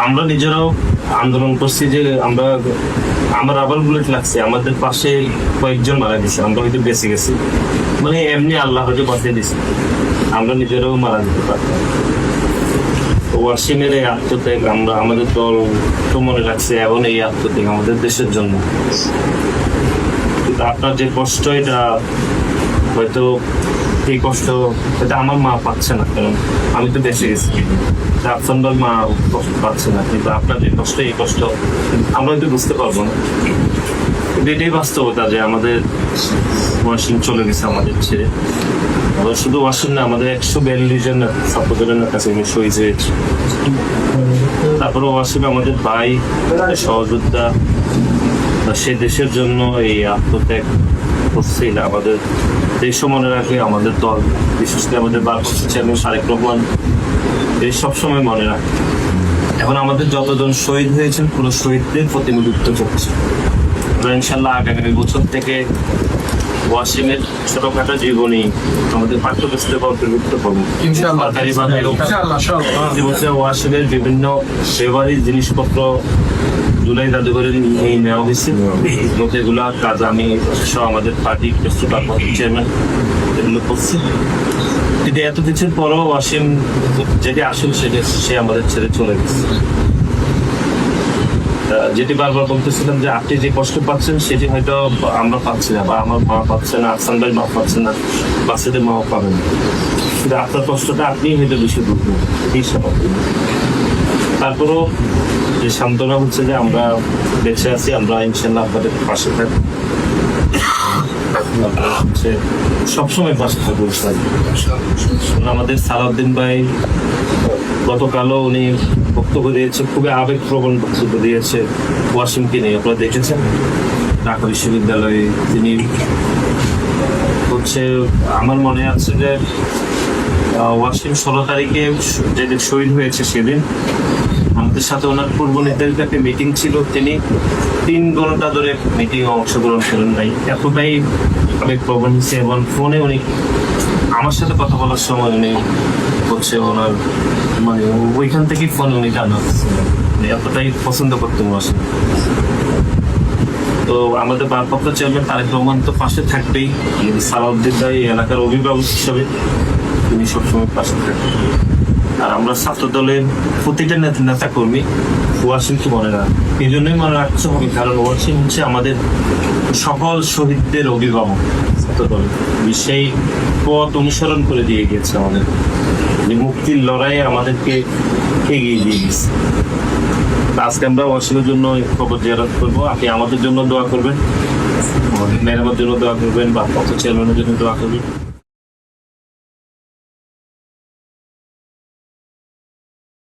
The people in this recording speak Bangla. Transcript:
আমরা নিজেরাও আন্দোলন করছি যে আমার আবার বুলেট লাগছে, আমাদের পাশে কয়েকজন মারা গেছে, আমরা হয়তো বেঁচে গেছি, মানে এমনি আল্লাহ হয়তো বাঁচিয়ে দিচ্ছে, আমরা নিজেরাও মারা যেতে পারতাম। ওয়াসিমের এই আত্মত্যাগ আমাদের দল তো মনে রাখছে, এবং এই আত্মত্যাগ আমাদের দেশের জন্য। কিন্তু আপনার যে কষ্ট, এটা হয়তো এই কষ্ট এটা আমার মা পাচ্ছে না, কারণ আমি তো বেঁচে গেছি। আফসানবার মা কষ্ট পাচ্ছে না, কিন্তু আপনার যে কষ্ট, এই কষ্ট আমরা হয়তো বুঝতে পারবো না। কিন্তু এটাই বাস্তবতা যে আমাদের ওয়াসিম চলে গেছে আমাদের ছেড়ে। আমাদের শুধু ওয়াসিম না, আমাদের 142 জন ছাত্রদের কাছে শহীদ হয়েছে। তারপরে ওয়াসিম আমাদের ভাই, সহযোদ্ধা, সে দেশের জন্য এই আত্মত্যাগ করছিল। আমাদের দেশও মনে রাখে, আমাদের দল, বিশেষ করে আমাদের ভারপ্রাপ্ত চেয়ারম্যান তারেক রহমান এই সবসময় মনে রাখে। এখন আমাদের যতজন শহীদ হয়েছেন, পুরো শহীদদের প্রতিনিধিত্ব করছে। ইনশাল্লাহ আগামী বছর থেকে ওয়াসিমের ছোটখাটো জীবনী আমাদের পাঠ্যপুস্তকে অন্তর্ভুক্ত করবো। ওয়াসিমের বিভিন্ন ব্যবহারিক জিনিসপত্র জুলাই জাদুঘরে নিয়ে নেওয়া হয়েছে। এগুলা কাজ আমি সহ আমাদের পার্টি চেয়ারম্যান এগুলো করছি। কিন্তু এত কিছুর পরও ওয়াসিম যেটি আসল সে আমাদের ছেড়ে চলে গেছে। যেটি বারবার বলতেছিলাম যে আপনি যে কষ্ট পাচ্ছেন সেটি হয়তো আমরা পাচ্ছি না, বা আমার মা পাচ্ছে না, আফসান ভাই মা পাচ্ছে না, বাচ্চাদের মাও পাবেন। কিন্তু আপনার কষ্টটা আপনি হয়তো বেশি বুঝবেন, এই স্বাভাবিক। তারপরও যে সান্ত্বনা হচ্ছে যে আমরা বেঁচে আছি, আমরা ইনশাল্লাহ আপনাদের পাশে থাকবো, সবসময় পাশে থাকবো। আমাদের সালাউদ্দিন ভাই গতকালও উনি বক্তব্য দিয়েছে, খুবই আবেগপ্রবণ বক্তব্য দিয়েছে ওয়াসিমকে নিয়ে। আপনারা দেখেছেন ঢাকা বিশ্ববিদ্যালয়ে তিনি হচ্ছে, আমার মনে আছে যে ওয়াসিম 16 তারিখে যেদিন শহীদ হয়েছে সেদিন আমাদের সাথে ওনার পূর্ব নির্ধারিত একটা মিটিং ছিল। তিনি 3 ঘন্টা ধরে মিটিং অংশগ্রহণ করেন নাই, এতটাই আবেগপ্রবণ হচ্ছে। এবং ফোনে উনি আমার সাথে কথা বলার সময় উনি হচ্ছে ওনার মানে ওইখান থেকেই ফোন উনি জানা, এতটাই পছন্দ করতেন ওয়াসিম। তো আমাদের ভারপ্রাপ্ত চেয়ারম্যান তারেক রহমান তো পাশে থাকবেই, সালাউদ্দিন ভাই এলাকার অভিভাবক হিসাবে তিনি সবসময় পাশে থাকবেন। আর আমরা ছাত্র দলের প্রতিটা নেতা কর্মী ওয়াসিমকে মনে রাখ, এই জন্যই মনে রাখতে হবে, কারণ ওয়াসিম হচ্ছে আমাদের সকল শহীদদের অভিভাবক। ছাত্র দল সেই পথ অনুসরণ করে দিয়ে গেছে, আমাদের মুক্তির লড়াইয়ে আমাদেরকে এগিয়ে দিয়ে গেছে। আজকে আমরা ওয়াসিমের জন্য খবর জিয়ারত করবো। আপনি আমাদের জন্য দোয়া করবেন, আমাদের ম্যাডামের জন্য দোয়া করবেন, বা চেয়ারম্যানের জন্য দোয়া করবেন।